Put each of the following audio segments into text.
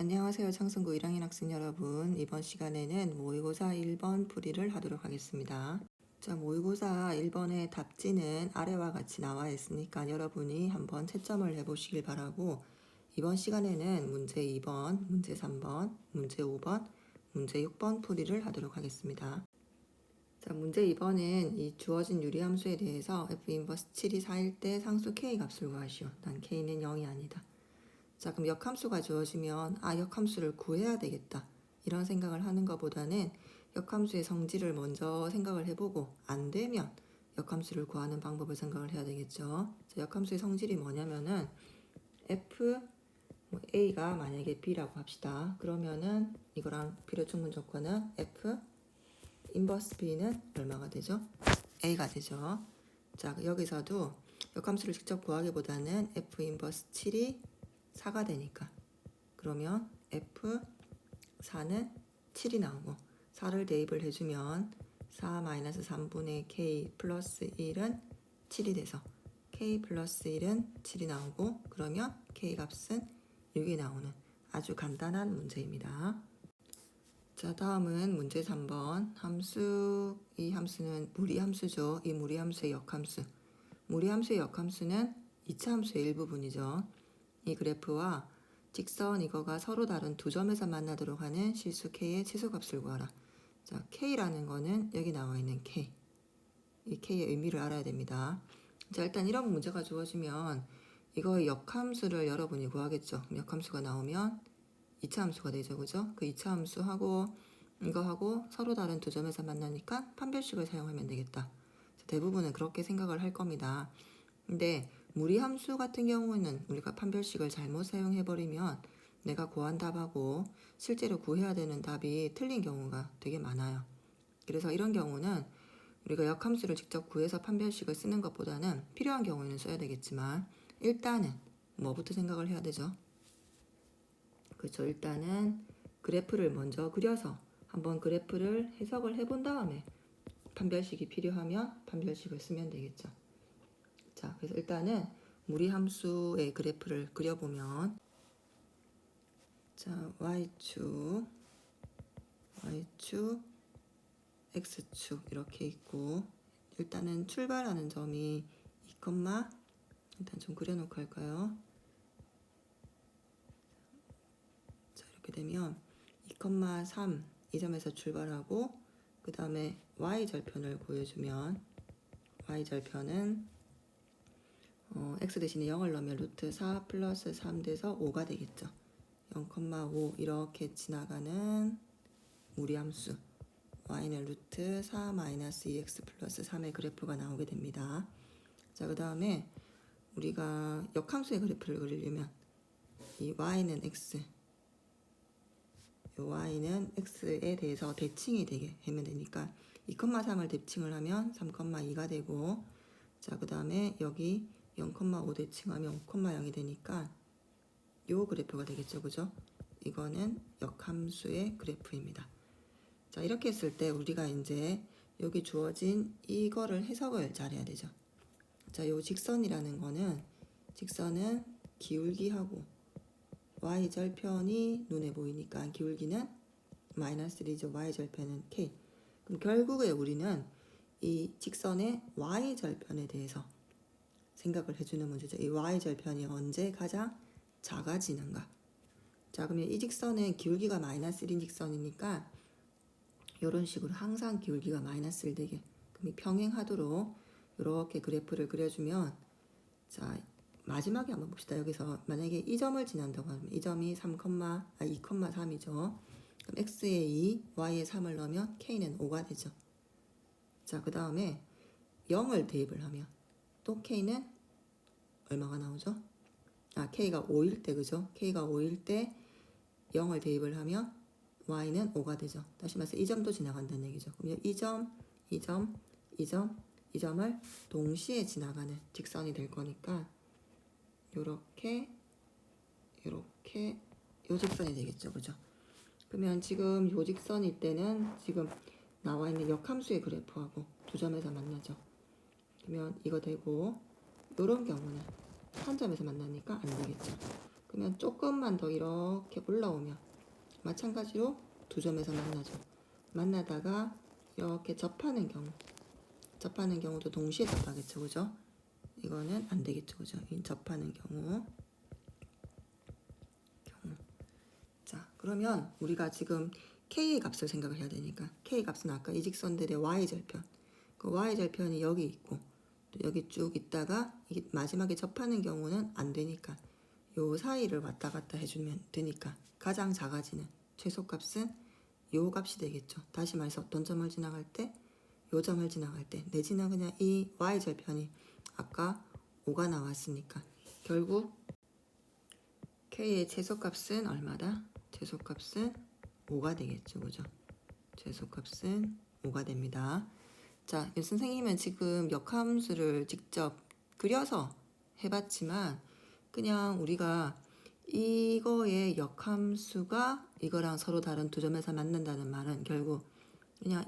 안녕하세요. 창승구 1학년 학생 여러분. 이번 시간에는 모의고사 1번 풀이를 하도록 하겠습니다. 자, 모의고사 1번의 답지는 아래와 같이 나와 있으니까 여러분이 한번 채점을 해보시길 바라고, 이번 시간에는 문제 2번, 문제 3번, 문제 5번, 문제 6번 풀이를 하도록 하겠습니다. 자, 문제 2번은 이 주어진 유리함수에 대해서 f 인버스 7이 4일 때 상수 k 값을 구하시오. 난 k는 0이 아니다. 자, 그럼 역함수가 주어지면 역함수를 구해야 되겠다, 이런 생각을 하는 것보다는 역함수의 성질을 먼저 생각을 해보고 안 되면 역함수를 구하는 방법을 생각을 해야 되겠죠. 자, 역함수의 성질이 뭐냐면은 A가 만약에 B라고 합시다. 그러면은 이거랑 필요충분 조건은 F 인버스 B는 얼마가 되죠? A가 되죠. 자, 여기서도 역함수를 직접 구하기보다는 F 인버스 7이 4가 되니까, 그러면 F4는 7이 나오고 4를 대입을 해주면 4-3분의 K 플러스 1은 7이 돼서 K 플러스 1은 7이 나오고, 그러면 K 값은 6이 나오는 아주 간단한 문제입니다. 자, 다음은 문제 3번. 이 함수는 무리함수죠. 이 무리함수의 역함수. 무리함수의 역함수는 2차 함수의 일부분이죠. 이 그래프와 직선 이거가 서로 다른 두 점에서 만나도록 하는 실수 k의 최소값을 구하라. 자, k라는 거는 여기 나와 있는 k. 이 k의 의미를 알아야 됩니다. 자, 일단 이런 문제가 주어지면 이거의 역함수를 여러분이 구하겠죠. 역함수가 나오면 2차 함수가 되죠. 그죠? 그 2차 함수하고 이거하고 서로 다른 두 점에서 만나니까 판별식을 사용하면 되겠다. 대부분은 그렇게 생각을 할 겁니다. 근데 무리함수 같은 경우는 우리가 판별식을 잘못 사용해버리면 내가 구한 답하고 실제로 구해야 되는 답이 틀린 경우가 되게 많아요. 그래서 이런 경우는 우리가 역함수를 직접 구해서 판별식을 쓰는 것보다는 필요한 경우에는 써야 되겠지만, 일단은 뭐부터 생각을 해야 되죠? 그렇죠. 일단은 그래프를 먼저 그려서 한번 그래프를 해석을 해본 다음에 판별식이 필요하면 판별식을 쓰면 되겠죠. 자, 그래서 일단은 무리함수의 그래프를 그려보면, 자, y축, x축 이렇게 있고, 일단은 출발하는 점이 2, 일단 좀 그려놓고 할까요? 자, 이렇게 되면 2,3 이 점에서 출발하고, 그 다음에 y절편을 구해주면 y절편은 x 대신에 0을 넣으면 루트 4 플러스 3 돼서 5가 되겠죠. 0,5 이렇게 지나가는 무리함수 y는 루트 4 마이너스 2x 플러스 3의 그래프가 나오게 됩니다. 자, 그 다음에 우리가 역함수의 그래프를 그리려면 이 y는 x, 이 y는 x에 대해서 대칭이 되게 하면 되니까 2,3을 대칭을 하면 3,2가 되고, 자, 그 다음에 여기 0,5 대칭하면 5,0이 되니까 요 그래프가 되겠죠. 그죠? 이거는 역함수의 그래프입니다. 자, 이렇게 했을 때 우리가 이제 여기 주어진 이거를 해석을 잘해야 되죠. 자, 요 직선이라는 거는, 직선은 기울기하고 y절편이 눈에 보이니까 기울기는 마이너스 1이죠. y절편은 k. 그럼 결국에 우리는 이 직선의 y절편에 대해서 생각을 해주는 문제죠. 이 y절편이 언제 가장 작아지는가. 자, 그러면 이 직선은 기울기가 마이너스 1인 직선이니까 이런 식으로 항상 기울기가 마이너스 1 되게, 그럼 평행하도록 이렇게 그래프를 그려주면, 자, 마지막에 한번 봅시다. 여기서 만약에 이 점을 지난다고 하면 이 점이 2,3이죠. 그럼 x에 2, y에 3을 넣으면 k는 5가 되죠. 자, 그 다음에 0을 대입을 하면 또 k는 얼마가 나오죠? k가 5일 때, 그죠? k가 5일 때 0을 대입을 하면 y는 5가 되죠. 다시 말해서 이 점도 지나간다는 얘기죠. 그럼 이 점, 이 점, 이 점, 이 점을 동시에 지나가는 직선이 될 거니까 요렇게 요 직선이 되겠죠. 그죠? 그러면 지금 요 직선일 때는 지금 나와 있는 역함수의 그래프하고 두 점에서 만나죠. 그러면 이거 되고, 요런 경우는 한 점에서 만나니까 안 되겠죠. 그러면 조금만 더 이렇게 올라오면 마찬가지로 두 점에서 만나죠. 만나다가 이렇게 접하는 경우도 동시에 접하겠죠, 그죠? 이거는 안 되겠죠, 그죠? 이 접하는 경우. 자, 그러면 우리가 지금 K의 값을 생각을 해야 되니까 K 값은 아까 이 직선들의 Y절편, 그 Y절편이 여기 있고 또 여기 쭉 있다가 이게 마지막에 접하는 경우는 안 되니까 요 사이를 왔다 갔다 해주면 되니까 가장 작아지는 최소값은 요 값이 되겠죠. 다시 말해서 어떤 점을 지나갈 때? 요 점을 지나갈 때 내지는 그냥 이 Y절편이 아까 5가 나왔으니까 결국 K의 최소값은 얼마다? 최소값은 5가 되겠죠. 그죠? 최소값은 5가 됩니다. 자, 선생님은 지금 역함수를 직접 그려서 해봤지만 그냥 우리가 이거의 역함수가 이거랑 서로 다른 두 점에서 만난다는 말은 결국 그냥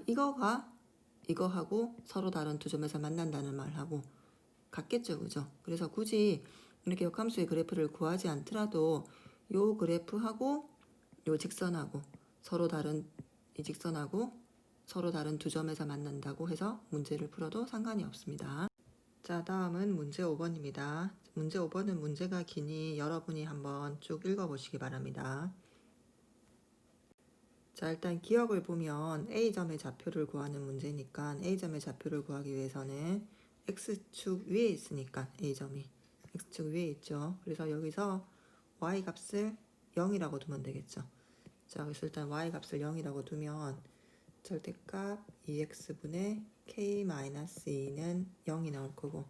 이거하고 서로 다른 두 점에서 만난다는 말하고 같겠죠. 그죠? 그래서 굳이 이렇게 역함수의 그래프를 구하지 않더라도 요 그래프하고 요 직선하고 서로 다른 이 직선하고 서로 다른 두 점에서 만난다고 해서 문제를 풀어도 상관이 없습니다. 자, 다음은 문제 5번입니다. 문제 5번은 문제가 기니 여러분이 한번 쭉 읽어보시기 바랍니다. 자, 일단 기억을 보면 A점의 좌표를 구하는 문제니까 A점의 좌표를 구하기 위해서는 X축 위에 있으니까 A점이 X축 위에 있죠. 그래서 여기서 Y값을 0이라고 두면 되겠죠. 자, 그래서 일단 Y값을 0이라고 두면 절대값 2x분의 k-2는 0이 나올 거고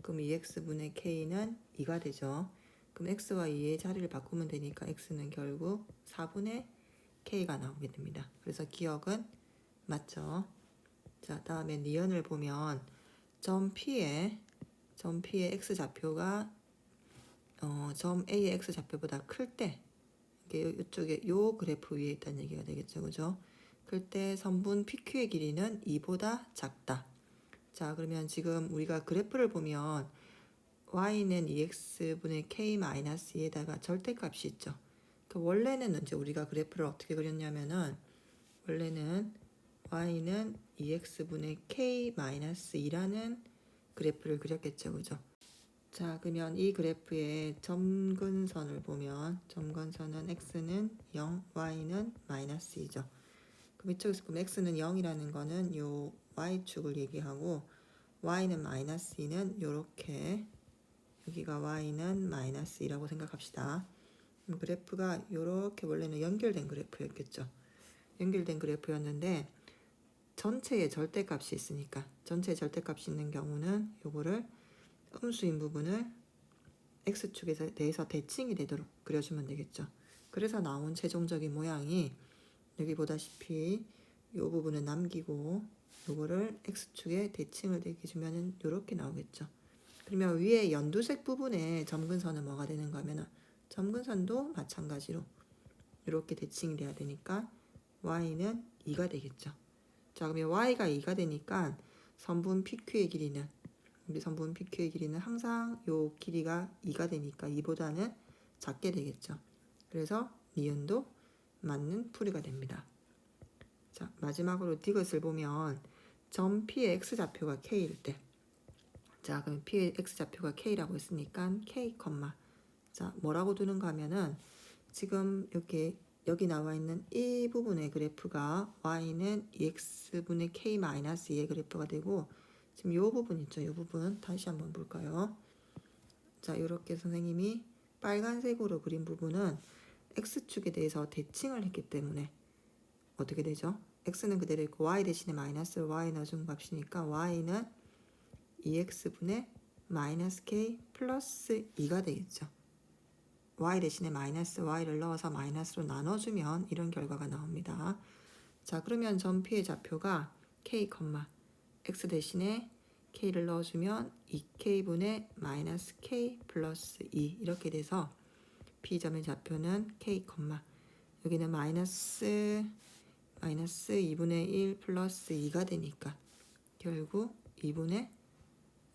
그럼 2x분의 k는 2가 되죠. 그럼 x와 2의 자리를 바꾸면 되니까 x는 결국 4분의 k가 나오게 됩니다. 그래서 기억은 맞죠. 자, 다음에 니은을 보면 점 P의 x좌표가 점 A의 x좌표보다 클 때 이쪽에 요 그래프 위에 있다는 얘기가 되겠죠. 그죠? 클 때 선분 PQ의 길이는 2보다 작다. 자, 그러면 지금 우리가 그래프를 보면 y는 2x분의 k-2에다가 절대값이 있죠. 그 원래는 이제 우리가 그래프를 어떻게 그렸냐면은 원래는 y는 2x분의 k-2라는 그래프를 그렸겠죠. 그죠? 자, 그러면 이 그래프의 점근선을 보면 점근선은 x는 0, y는 마이너스 2죠. 그럼 이쪽에서 보면 x는 0이라는 거는 요 y축을 얘기하고 y는 마이너스 2는 요렇게 여기가 y는 마이너스 2라고 생각합시다. 그럼 그래프가 요렇게 원래는 연결된 그래프였겠죠. 연결된 그래프였는데 전체에 절대값이 있으니까 전체에 절대값이 있는 경우는 요거를 음수인 부분을 x축에 대해서 대칭이 되도록 그려주면 되겠죠. 그래서 나온 최종적인 모양이 여기 보다시피 이 부분은 남기고 요거를 x축에 대칭을 되게 주면은 요렇게 나오겠죠. 그러면 위에 연두색 부분에 점근선은 뭐가 되는 거면은 점근선도 마찬가지로 이렇게 대칭이 돼야 되니까 y는 2가 되겠죠. 자, 그러면 y가 2가 되니까 선분 PQ의 길이는 우리 선분 PQ의 길이는 항상 요 길이가 2가 되니까 2보다는 작게 되겠죠. 그래서 니은도 맞는 풀이가 됩니다. 자, 마지막으로 디귿을 보면 점 P의 x좌표가 K일 때 자, 그럼 P의 x좌표가 K라고 했으니까 K, 자, 뭐라고 두는가 하면은 지금 여기 나와 있는 이 부분의 그래프가 y는 2x분의 k-2의 그래프가 되고 지금 이 부분 있죠. 이 부분 다시 한번 볼까요? 자, 이렇게 선생님이 빨간색으로 그린 부분은 x축에 대해서 대칭을 했기 때문에 어떻게 되죠? x는 그대로 있고 y 대신에 마이너스를 y 넣어준 값이니까 y는 2x분의 마이너스 k 플러스 2가 되겠죠. y 대신에 마이너스 y를 넣어서 마이너스로 나눠주면 이런 결과가 나옵니다. 자, 그러면 점 P의 좌표가 k, x 대신에 k를 넣어주면 2k분의 마이너스 k 플러스 2 이렇게 돼서 B점의 좌표는 k, 여기는 마이너스 2분의 1 플러스 2가 되니까 결국 2분의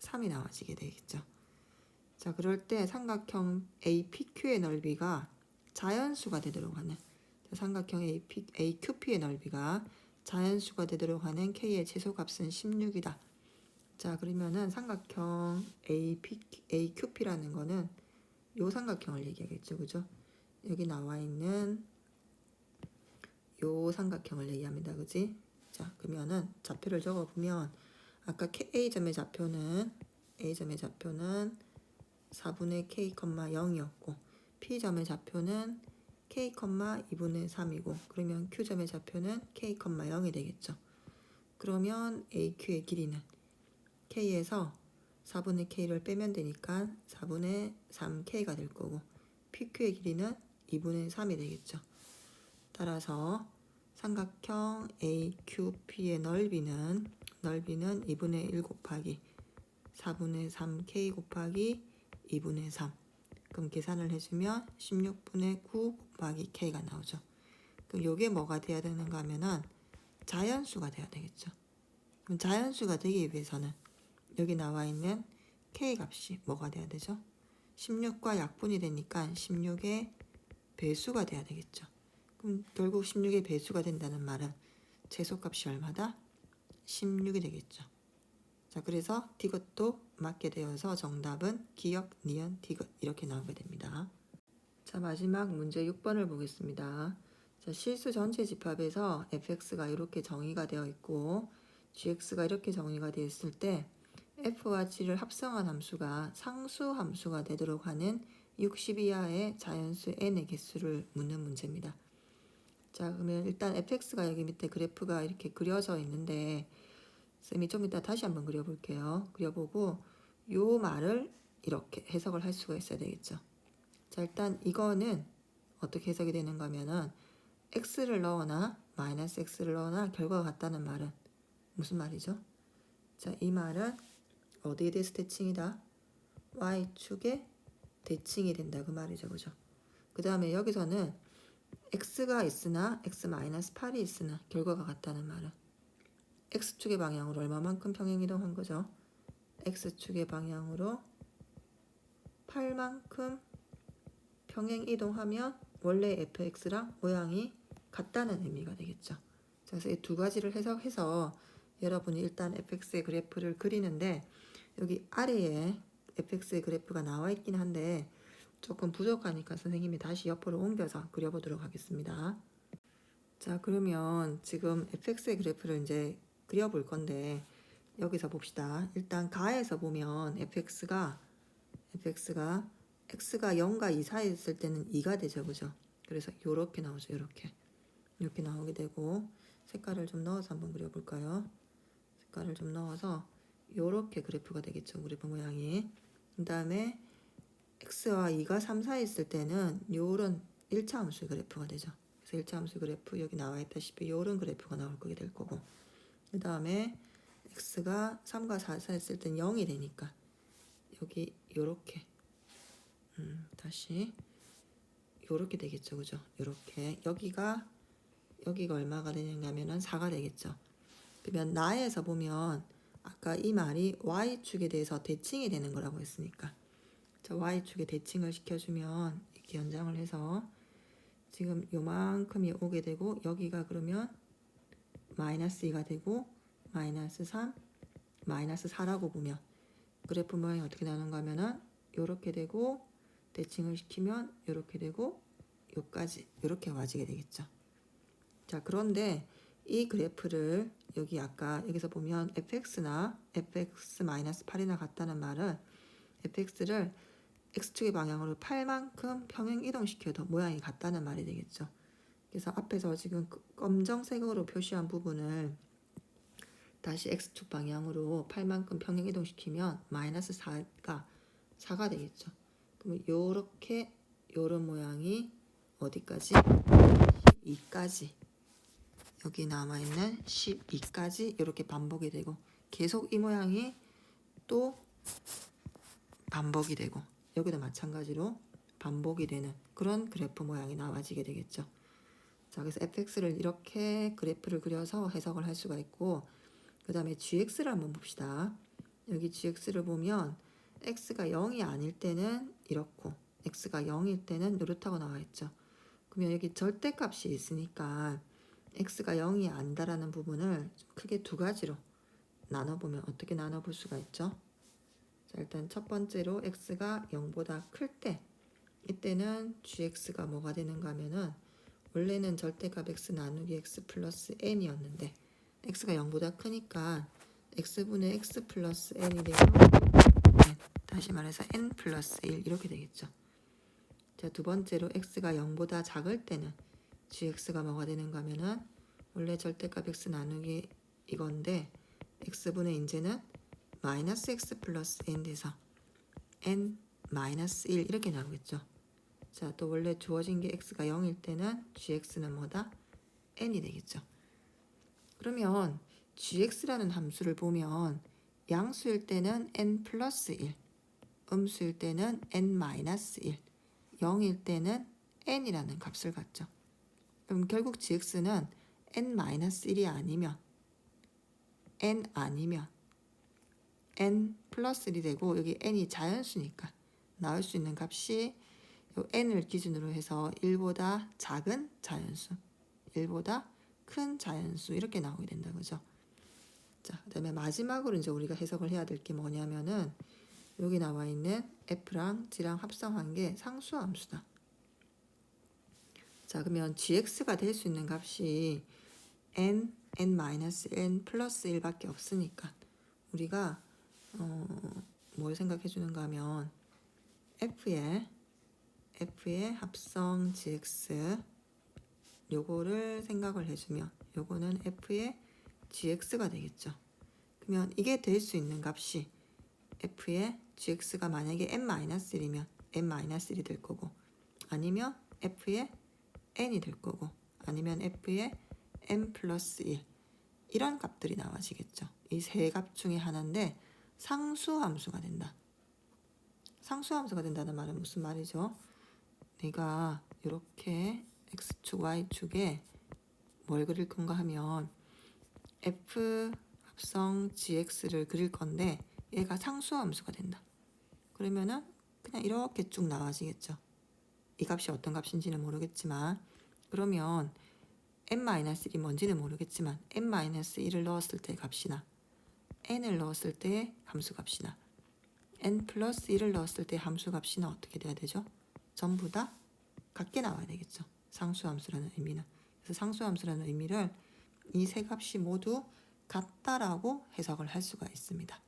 3이 나와지게 되겠죠. 자, 그럴 때 삼각형 APQ의 넓이가 자연수가 되도록 하는, 삼각형 AQP의 넓이가 자연수가 되도록 하는 K의 최소값은 16이다. 자, 그러면은 삼각형 AQP라는 거는 요 삼각형을 얘기하겠죠, 그죠? 여기 나와 있는 요 삼각형을 얘기합니다, 그지? 자, 그러면은 좌표를 적어보면 아까 A점의 좌표는 4분의 K, 0이었고 P점의 좌표는 K, 2분의 3이고 그러면 Q점의 좌표는 K, 0이 되겠죠. 그러면 AQ의 길이는 K에서 4분의 K를 빼면 되니까 4분의 3K가 될 거고 PQ의 길이는 2분의 3이 되겠죠. 따라서 삼각형 AQP의 넓이는 2분의 1 곱하기 4분의 3K 곱하기 2분의 3. 그럼 계산을 해주면 16분의 9 곱하기 K가 나오죠. 그럼 요게 뭐가 돼야 되는가 하면은 자연수가 돼야 되겠죠. 그럼 자연수가 되기 위해서는 여기 나와 있는 K 값이 뭐가 돼야 되죠? 16과 약분이 되니까 16의 배수가 돼야 되겠죠. 그럼 결국 16의 배수가 된다는 말은 최소값이 얼마다? 16이 되겠죠. 자, 그래서 디귿도 맞게 되어서 정답은 기역, 니은, 디귿 이렇게 나오게 됩니다. 자, 마지막 문제 6번을 보겠습니다. 자, 실수 전체 집합에서 fx가 이렇게 정의가 되어 있고 gx가 이렇게 정의가 되어 있을 때 f와 g를 합성한 함수가 상수 함수가 되도록 하는 60 이하의 자연수 n의 개수를 묻는 문제입니다. 자, 그러면 일단 fx가 여기 밑에 그래프가 이렇게 그려져 있는데 쌤이 좀 이따 다시 한번 그려볼게요. 그려보고 요 말을 이렇게 해석을 할 수가 있어야 되겠죠. 자, 일단 이거는 어떻게 해석이 되는가 하면은 x를 넣거나 마이너스 x를 넣거나 결과가 같다는 말은 무슨 말이죠? 자, 이 말은 어디에 대해서 대칭이다? y축에 대칭이 된다 그 말이죠, 그죠? 그 다음에 여기서는 x가 있으나 x-8이 있으나 결과가 같다는 말은 x축의 방향으로 얼마만큼 평행이동한 거죠? x축의 방향으로 8만큼 평행이동하면 원래 fx랑 모양이 같다는 의미가 되겠죠. 그래서 이 두 가지를 해석해서 여러분이 일단 fx의 그래프를 그리는데 여기 아래에 fx의 그래프가 나와 있긴 한데 조금 부족하니까 선생님이 다시 옆으로 옮겨서 그려보도록 하겠습니다. 자, 그러면 지금 fx의 그래프를 이제 그려볼 건데 여기서 봅시다. 일단 가에서 보면 fx가 x가 0과 2 사이에 있을 때는 2가 되죠, 그죠? 그래서 요렇게 나오죠, 이렇게 나오게 되고 색깔을 좀 넣어서 한번 그려볼까요? 색깔을 좀 넣어서 요렇게 그래프가 되겠죠, 그래프 모양이. 그 다음에 x와 2가 3 사이에 있을 때는 요런 1차 함수의 그래프가 되죠. 그래서 1차 함수의 그래프 여기 나와 있다시피 요런 그래프가 나올 거게 될 거고 그 다음에 x가 3과 4 사이에 있을 때는 0이 되니까 여기 요렇게 다시 요렇게 되겠죠, 그죠? 요렇게 여기가 얼마가 되냐면은 4가 되겠죠. 그러면 나에서 보면 아까 이 말이 y축에 대해서 대칭이 되는 거라고 했으니까 자, y축에 대칭을 시켜주면 이렇게 연장을 해서 지금 요만큼이 오게 되고 여기가 그러면 마이너스 2가 되고 마이너스 3, 마이너스 4라고 보면 그래프 모양이 어떻게 나오는가 하면은 요렇게 되고 대칭을 시키면 요렇게 되고 요까지 요렇게 와지게 되겠죠. 자, 그런데 이 그래프를 여기 아까 여기서 보면 fx나 fx-8이나 같다는 말은 fx를 x축의 방향으로 8만큼 평행 이동시켜도 모양이 같다는 말이 되겠죠. 그래서 앞에서 지금 검정색으로 표시한 부분을 다시 x축 방향으로 8만큼 평행 이동시키면 마이너스 4가 되겠죠. 그러면 요렇게 요런 모양이 어디까지? 12까지 여기 남아있는 12까지 이렇게 반복이 되고 계속 이 모양이 또 반복이 되고 여기도 마찬가지로 반복이 되는 그런 그래프 모양이 나와지게 되겠죠. 자, 그래서 fx를 이렇게 그래프를 그려서 해석을 할 수가 있고 그 다음에 gx를 한번 봅시다. 여기 gx를 보면 x가 0이 아닐 때는 이렇고 x가 0일 때는 이렇다고 나와 있죠. 그러면 여기 절대값이 있으니까 x가 0이 아니다라는 부분을 좀 크게 두 가지로 나눠보면 어떻게 나눠볼 수가 있죠? 자, 일단 첫 번째로 x가 0보다 클 때 이때는 gx가 뭐가 되는가 하면은 원래는 절대값 x 나누기 x 플러스 n이었는데 x가 0보다 크니까 x분의 x 플러스 n이 되고 다시 말해서 n 플러스 1 이렇게 되겠죠. 자, 두 번째로 x가 0보다 작을 때는 gx가 뭐가 되는가 하면은 원래 절대값 x 나누기 이건데 x분의 이제는 마이너스 x 플러스 n 돼서 n 마이너스 1 이렇게 나오겠죠. 자, 또 원래 주어진 게 x가 0일 때는 gx는 뭐다? n이 되겠죠. 그러면 gx라는 함수를 보면 양수일 때는 n 플러스 1, 음수일 때는 n 마이너스 1, 0일 때는 n이라는 값을 갖죠. 그럼 결국 gx는 n 마이너스 1이 아니면 n 아니면 n 플러스 1이 되고 여기 n이 자연수니까 나올 수 있는 값이 n을 기준으로 해서 1보다 작은 자연수, 1보다 큰 자연수 이렇게 나오게 된다 그죠? 자, 그다음에 마지막으로 이제 우리가 해석을 해야 될 게 뭐냐면은 여기 나와 있는 f랑 g랑 합성한 게 상수함수다. 자, 그러면 gx가 될 수 있는 값이 n, n-n 플러스 1밖에 없으니까 우리가 뭘 생각해 주는가 하면 f의 합성 gx 요거를 생각을 해주면 요거는 f의 gx가 되겠죠. 그러면 이게 될 수 있는 값이 f의 gx가 만약에 n-1이면 n-1이 될 거고 아니면 f의 n이 될 거고 아니면 f의 n 플러스 1 이런 값들이 나와지겠죠. 이 세 값 중에 하나인데 상수함수가 된다. 상수함수가 된다는 말은 무슨 말이죠? 내가 이렇게 x축, y축에 뭘 그릴 건가 하면 f 합성 gx를 그릴 건데 얘가 상수함수가 된다. 그러면은 그냥 이렇게 쭉 나와지겠죠. 이 값이 어떤 값인지는 모르겠지만 그러면 n-1이 뭔지는 모르겠지만 n-1을 넣었을 때 값이나 n을 넣었을 때 함수 값이나 n 플러스 1을 넣었을 때 함수 값이나 어떻게 돼야 되죠? 전부 다 같게 나와야 되겠죠. 상수함수라는 의미는. 그래서 상수함수라는 의미를 이 세 값이 모두 같다라고 해석을 할 수가 있습니다.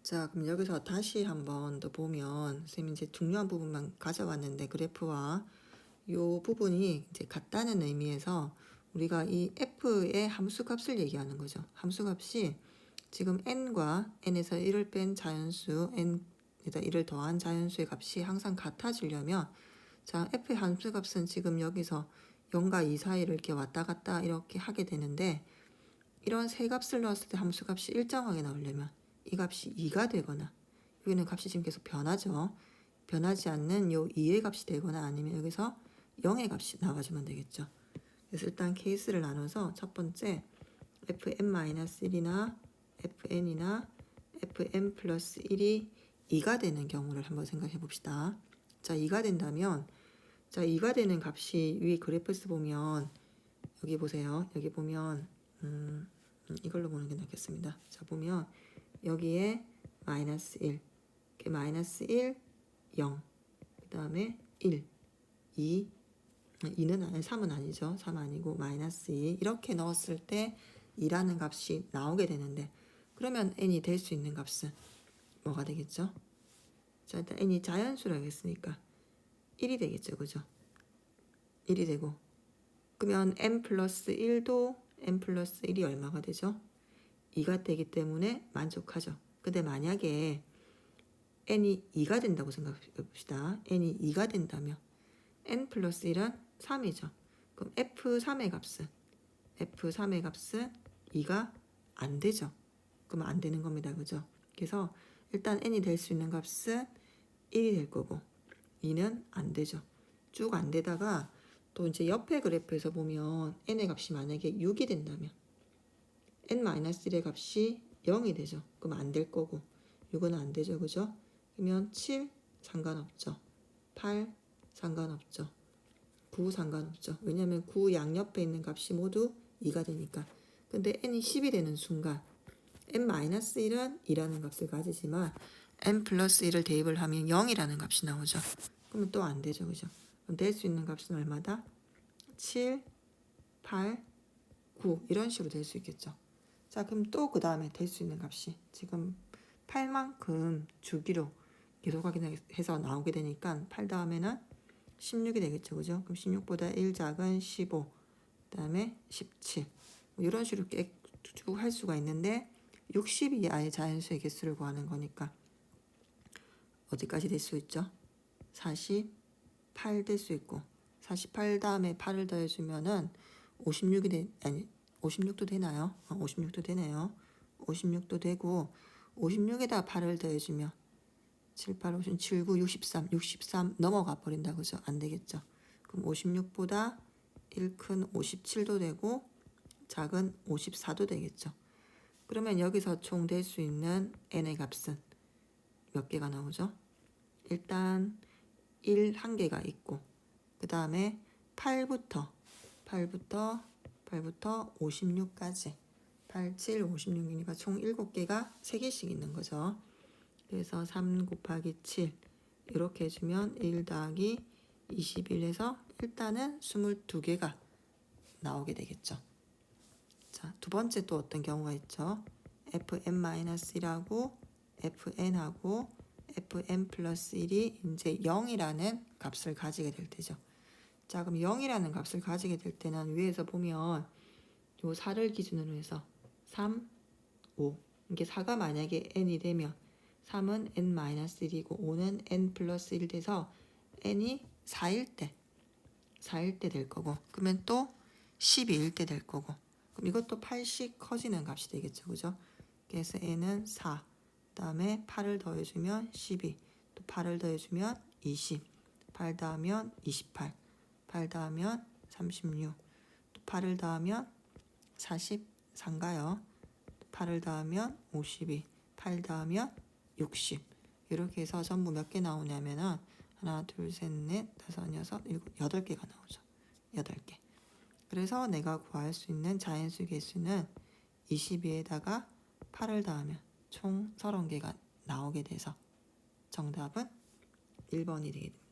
자, 그럼 여기서 다시 한번 더 보면 선생님이 이제 중요한 부분만 가져왔는데 그래프와 요 부분이 이제 같다는 의미에서 우리가 이 f의 함수값을 얘기하는 거죠. 함수값이 지금 n과 n에서 1을 뺀 자연수 n에다 1을 더한 자연수의 값이 항상 같아지려면 자, f의 함수값은 지금 여기서 0과 2 사이를 이렇게 왔다 갔다 이렇게 하게 되는데 이런 세 값을 넣었을 때 함수값이 일정하게 나오려면 이 값이 2가 되거나 여기는 값이 지금 계속 변하죠. 변하지 않는 요 2의 값이 되거나 아니면 여기서 0의 값이 나와주면 되겠죠. 그래서 일단 케이스를 나눠서 첫 번째 fn-1이나 fn이나 fn 플러스 1이 2가 되는 경우를 한번 생각해 봅시다. 자, 2가 된다면 자, 2가 되는 값이 위에 그래프에서 보면 여기 보세요. 여기 보면 이걸로 보는 게 낫겠습니다. 자, 보면 여기에 마이너스 1, 마이너스 1, 0, 그 다음에 1, 2, 2는 아니 3은 아니죠. 3 아니고 마이너스 2 이렇게 넣었을 때 2라는 값이 나오게 되는데 그러면 n이 될 수 있는 값은 뭐가 되겠죠? 자, 일단 n이 자연수라고 했으니까 1이 되겠죠. 그죠? 1이 되고 그러면 n 플러스 1도 n 플러스 1이 얼마가 되죠? 2가 되기 때문에 만족하죠. 근데 만약에 n이 2가 된다고 생각해 봅시다. n이 2가 된다면 n 플러스 1은 3이죠. 그럼 f3의 값은 2가 안 되죠. 그럼 안 되는 겁니다. 그죠? 그래서 일단 n이 될 수 있는 값은 1이 될 거고 2는 안 되죠. 쭉 안 되다가 또 이제 옆에 그래프에서 보면 n의 값이 만약에 6이 된다면 n-1의 값이 0이 되죠. 그럼 안 될 거고 6은 안 되죠. 그죠? 그러면 7 상관없죠. 8 상관없죠. 9 상관없죠. 왜냐하면 9 양옆에 있는 값이 모두 2가 되니까. 근데 n이 10이 되는 순간 n-1은 2라는 값을 가지지만 n 플러스 1을 대입을 하면 0이라는 값이 나오죠. 그러면 또 안 되죠. 그죠? 그럼 될 수 있는 값은 얼마다? 7, 8, 9 이런 식으로 될 수 있겠죠. 자, 그럼 또 그 다음에 될 수 있는 값이 지금 8만큼 주기로 계속 확인해서 나오게 되니까 8 다음에는 16이 되겠죠. 그죠? 그럼 16보다 1 작은 15, 그 다음에 17 이런 식으로 쭉 할 수가 있는데 60이 아예 자연수의 개수를 구하는 거니까 어디까지 될 수 있죠? 48 될 수 있고 48 다음에 8을 더해주면은 56도 되나요? 56도 되네요. 56도 되고 56에다 8을 더해주면 7, 8, 50, 7, 9, 63 넘어가 버린다. 그죠? 안 되겠죠. 그럼 56보다 1 큰 57도 되고 작은 54도 되겠죠. 그러면 여기서 총 될 수 있는 n의 값은 몇 개가 나오죠? 일단 1 한 개가 있고 그 다음에 8부터 56까지 8, 7, 56이니까 총 7개가 3개씩 있는 거죠. 그래서 3 곱하기 7 이렇게 해주면 1 더하기 21에서 일단은 22개가 나오게 되겠죠. 자, 두 번째 또 어떤 경우가 있죠? fn-1하고 fn하고 fn 플러스 1이 이제 0이라는 값을 가지게 될 때죠. 자, 그럼 0이라는 값을 가지게 될 때는 위에서 보면 요 4를 기준으로 해서 3, 5 이게 4가 만약에 n이 되면 3은 n-1이고 5는 n 플러스 1 돼서 n이 4일 때 될 거고 그러면 또 12일 때 될 거고 그럼 이것도 8씩 커지는 값이 되겠죠. 그죠? 그래서 n은 4 다음에 8을 더해주면 12 또 8을 더해주면 20 8 더하면 28 8 더하면 36 또 8을 더하면 44인가요? 8을 더하면 52 8 더하면 60 이렇게 해서 전부 몇 개 나오냐면은 하나 둘 셋 넷 다섯 여섯 일곱 8개가 나오죠. 8개. 그래서 내가 구할 수 있는 자연수 개수는 22에다가 8을 더하면 총 30개가 나오게 돼서 정답은 1번이 되게 됩니다.